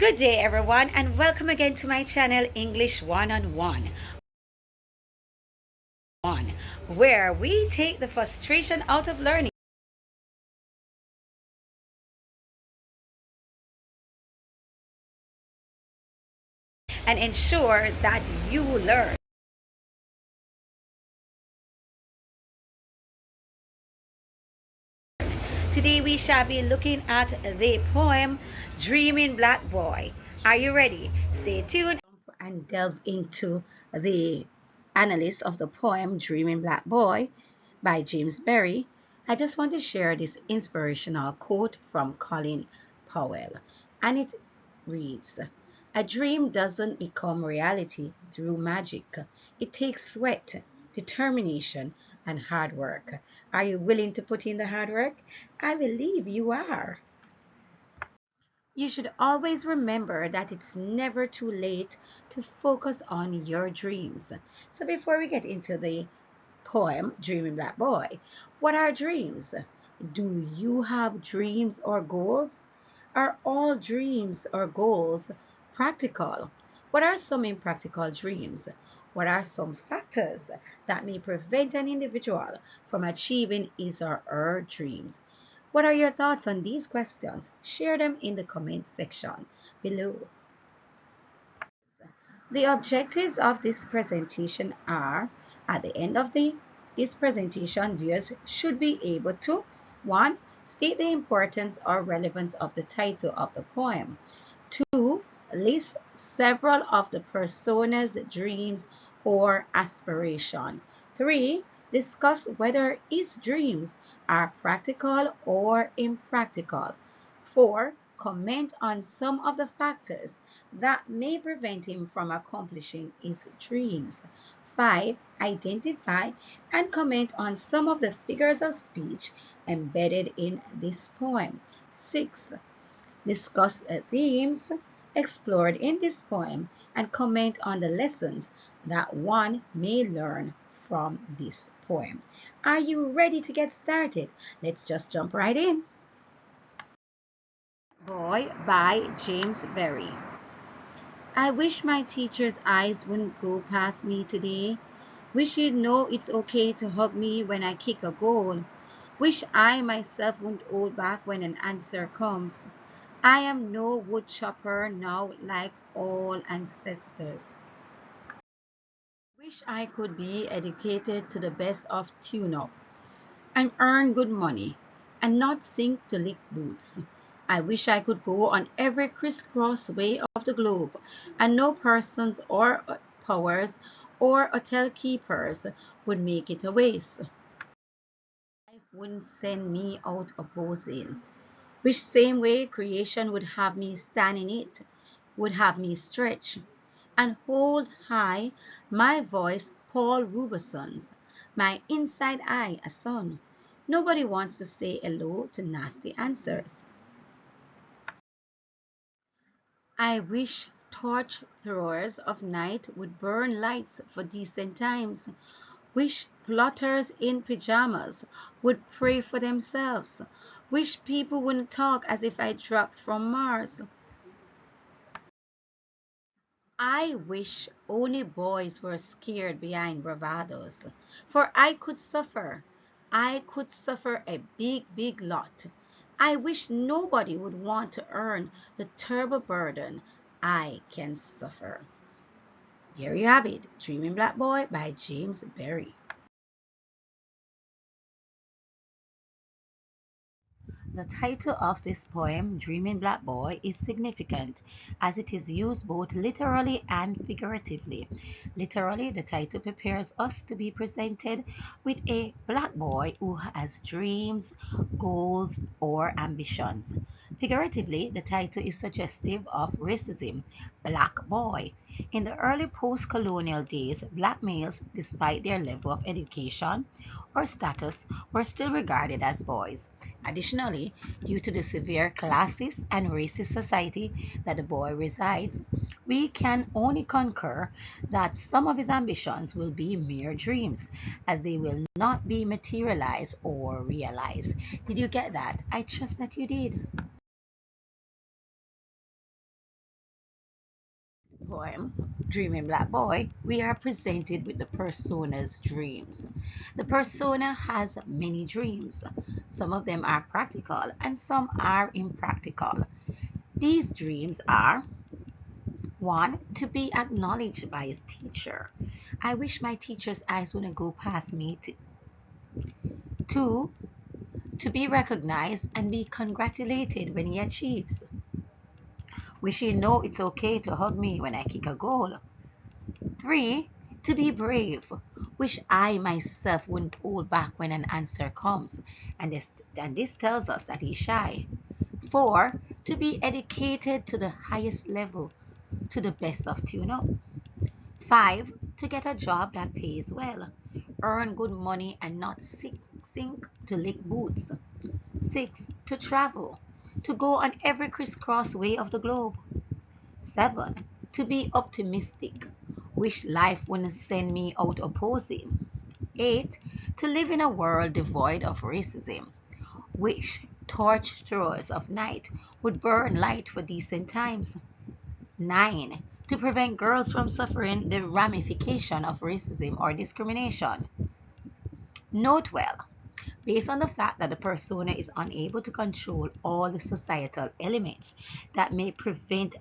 Good day everyone, and welcome again to my channel English One-on-One, where we take the frustration out of learning and ensure that you learn. Today we shall be looking at the poem Dreaming Black Boy. Are you ready? Stay tuned and delve into the analysis of the poem Dreaming Black Boy by James Berry. I just want to share this inspirational quote from Colin Powell, and it reads, "A dream doesn't become reality through magic. It takes sweat, determination, and hard work. Are you willing to put in the hard work? I believe you are." You should always remember that it's never too late to focus on your dreams. So before we get into the poem Dreaming Black Boy, what are dreams? Do you have dreams or goals? Are all dreams or goals practical? What are some impractical dreams? What are some factors that may prevent an individual from achieving his or her dreams? What are your thoughts on these questions? Share them in the comment section below. The objectives of this presentation are, at the end of this presentation, viewers should be able to 1. State the importance or relevance of the title of the poem. 2. List several of the persona's dreams or aspiration. 3. Discuss whether his dreams are practical or impractical. 4. Comment on some of the factors that may prevent him from accomplishing his dreams. 5. Identify and comment on some of the figures of speech embedded in this poem. 6. Discuss themes explored in this poem and comment on the lessons that one may learn from this poem. Are you ready to get started? Let's just jump right in. Boy by James Berry. I wish my teacher's eyes wouldn't go past me today. Wish he'd know it's okay to hug me when I kick a goal. Wish I myself wouldn't hold back when an answer comes. I am no wood chopper now like all ancestors. Wish I could be educated to the best of tune-up and earn good money and not sink to lick boots. I wish I could go on every crisscross way of the globe and no persons or powers or hotel keepers would make it a waste. Life wouldn't send me out opposing. Which same way creation would have me stand in it, would have me stretch and hold high my voice Paul Robeson's, my inside eye a sun. Nobody wants to say hello to nasty answers. I wish torch throwers of night would burn lights for decent times. Wish plotters in pajamas would pray for themselves. Wish people wouldn't talk as if I dropped from Mars. I wish only boys were scared behind bravados, for I could suffer. I could suffer a big lot. I wish nobody would want to earn the terrible burden I can suffer. There you have it, Dreaming Black Boy by James Berry. The title of this poem, Dreaming Black Boy, is significant as it is used both literally and figuratively. Literally, the title prepares us to be presented with a black boy who has dreams, goals, or ambitions. Figuratively, the title is suggestive of racism, black boy. In the early post-colonial days, black males, despite their level of education or status, were still regarded as boys. Additionally, due to the severe classist and racist society that the boy resides, we can only concur that some of his ambitions will be mere dreams, as they will not be materialized or realized. Did you get that? I trust that you did. Poem Dreaming Black Boy, we are presented with the persona's dreams. The persona has many dreams. Some of them are practical and some are impractical. These dreams are: 1. To be acknowledged by his teacher. I wish my teacher's eyes wouldn't go past me. 2. To be recognized and be congratulated when he achieves. Wish he know it's okay to hug me when I kick a goal. 3. To be brave. Wish I myself wouldn't hold back when an answer comes, and this tells us that he's shy. 4. To be educated to the highest level, to the best of tune-up. 5. To get a job that pays well, earn good money and not sink to lick boots. 6. To travel, to go on every crisscross way of the globe. 7. To be optimistic, wish life wouldn't send me out opposing. 8. To live in a world devoid of racism, wish torch throwers of night would burn light for decent times. 9. To prevent girls from suffering the ramification of racism or discrimination. Note well, based on the fact that the persona is unable to control all the societal elements that may prevent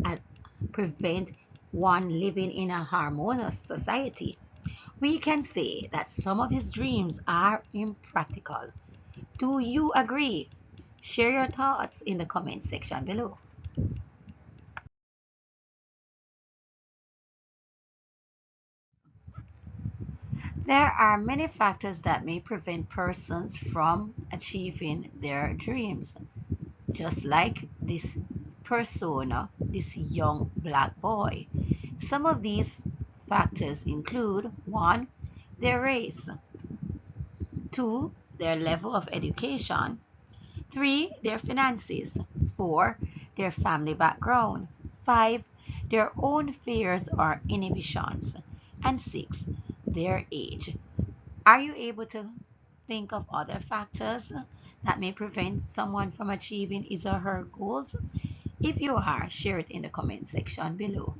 one living in a harmonious society, we can say that some of his dreams are impractical. Do you agree? Share your thoughts in the comment section below. There are many factors that may prevent persons from achieving their dreams, just like this persona, this young black boy. Some of these factors include: 1. Their race; 2. Their level of education; 3. Their finances; 4. Their family background; 5. Their own fears or inhibitions; and 6. Their age. Are you able to think of other factors that may prevent someone from achieving his or her goals? If you are, share it in the comment section below.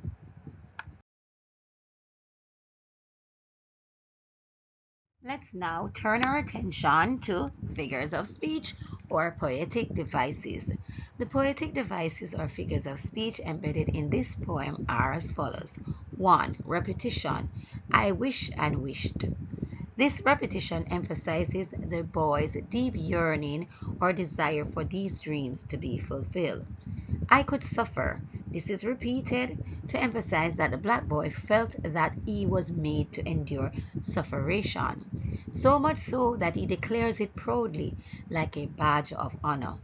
Let's now turn our attention to figures of speech or poetic devices. The poetic devices or figures of speech embedded in this poem are as follows. 1. Repetition. I wish and wished. This repetition emphasizes the boy's deep yearning or desire for these dreams to be fulfilled. I could suffer. This is repeated to emphasize that the black boy felt that he was made to endure sufferation, so much so that he declares it proudly, like a badge of honor.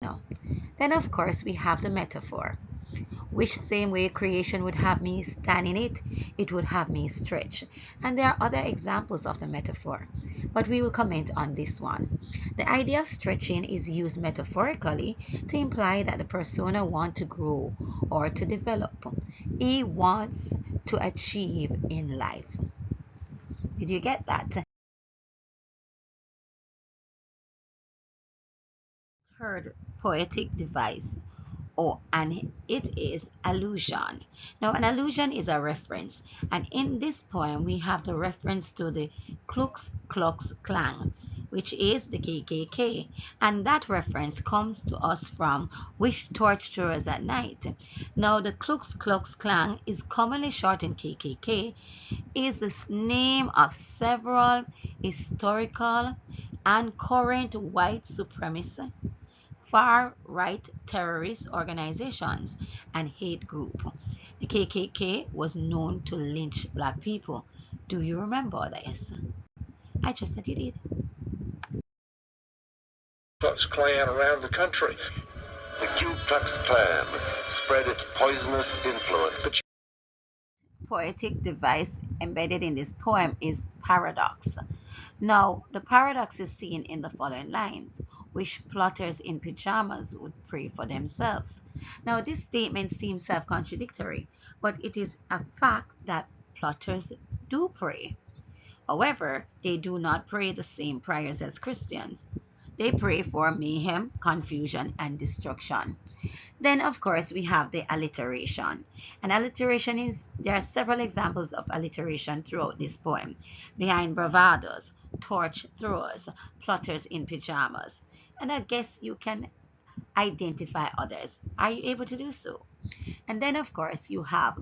No. Then, of course, we have the metaphor. Which same way creation would have me stand in it, it would have me stretch. And there are other examples of the metaphor, but we will comment on this one. The idea of stretching is used metaphorically to imply that the persona wants to grow or to develop. He wants to achieve in life. Did you get that? Third poetic device. Oh, and it is allusion. Now, an allusion is a reference, and in this poem, we have the reference to the Ku Klux Klan, which is the KKK, and that reference comes to us from Wish Torch Throwers at Night. Now, the Ku Klux Klan is commonly shortened KKK, is the name of several historical and current white supremacist far-right terrorist organizations and hate group. The KKK was known to lynch black people. Do you remember this? I just said you did. Klux Klan around the country. The Ku Klux Klan spread its poisonous influence. Poetic device embedded in this poem is paradox. Now, the paradox is seen in the following lines: wish plotters in pajamas would pray for themselves. Now, this statement seems self-contradictory, but it is a fact that plotters do pray. However, they do not pray the same prayers as Christians. They pray for mayhem, confusion, and destruction. Then, of course, we have the alliteration. And alliteration is, there are several examples of alliteration throughout this poem. Behind bravados, torch throwers, plotters in pajamas. And I guess you can identify others. Are you able to do so? And then, of course, you have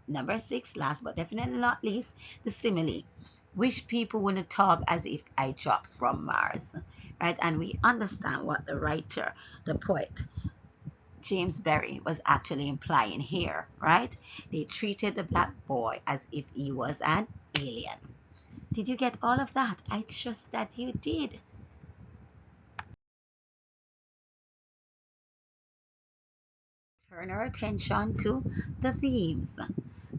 number 6, last but definitely not least, the simile. Wish people wouldn't talk as if I dropped from Mars. Right? And we understand what the writer, the poet, James Berry was actually implying here, right? They treated the black boy as if he was an alien. Did you get all of that? I trust that you did. Turn our attention to the themes.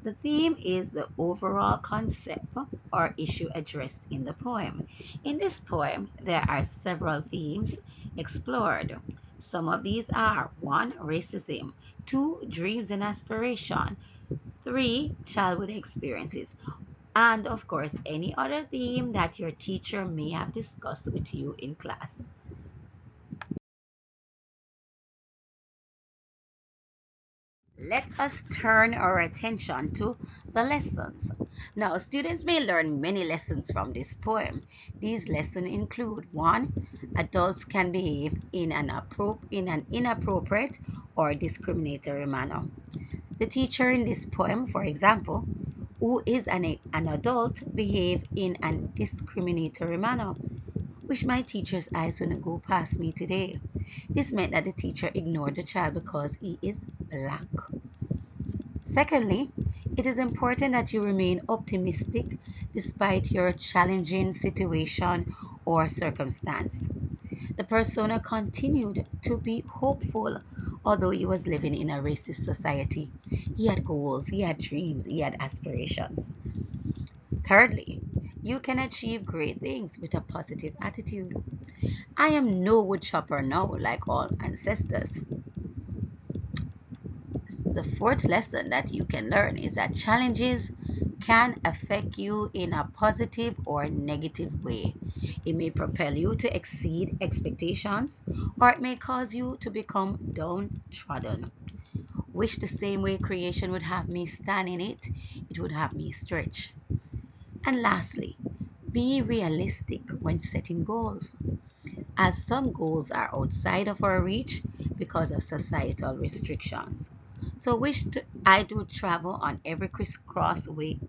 The theme is the overall concept or issue addressed in the poem. In this poem, there are several themes explored. Some of these are 1. Racism, 2. Dreams and aspiration, 3. Childhood experiences, and of course, any other theme that your teacher may have discussed with you in class. Let us turn our attention to the lessons. Now, students may learn many lessons from this poem. These lessons include 1. Adults can behave in an inappropriate or discriminatory manner. The teacher in this poem, for example, who is an adult, behave in a discriminatory manner. Wish my teacher's eyes wouldn't go past me today. This meant that the teacher ignored the child because he is black. Secondly, it is important that you remain optimistic despite your challenging situation or circumstance. The persona continued to be hopeful, although he was living in a racist society. He had goals, he had dreams, he had aspirations. Thirdly, you can achieve great things with a positive attitude. I am no woodchopper now, like all ancestors. The fourth lesson that you can learn is that challenges can affect you in a positive or negative way. It may propel you to exceed expectations, or it may cause you to become downtrodden. Wish the same way creation would have me stand in it, it would have me stretch. And lastly, be realistic when setting goals, as some goals are outside of our reach because of societal restrictions. So I do travel on every crisscross way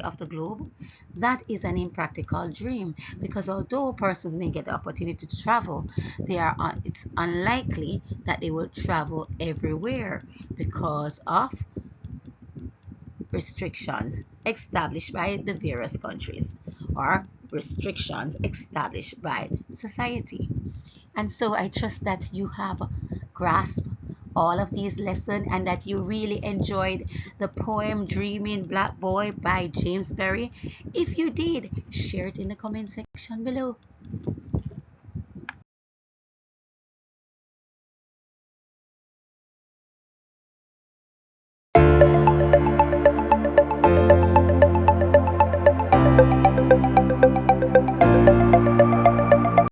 of the globe. That is an impractical dream because although persons may get the opportunity to travel, it's unlikely that they will travel everywhere because of restrictions established by the various countries or restrictions established by society. And so I trust that you have grasped all of these lessons and that you really enjoyed the poem Dreaming Black Boy by James Berry. If you did, share it in the comment section below.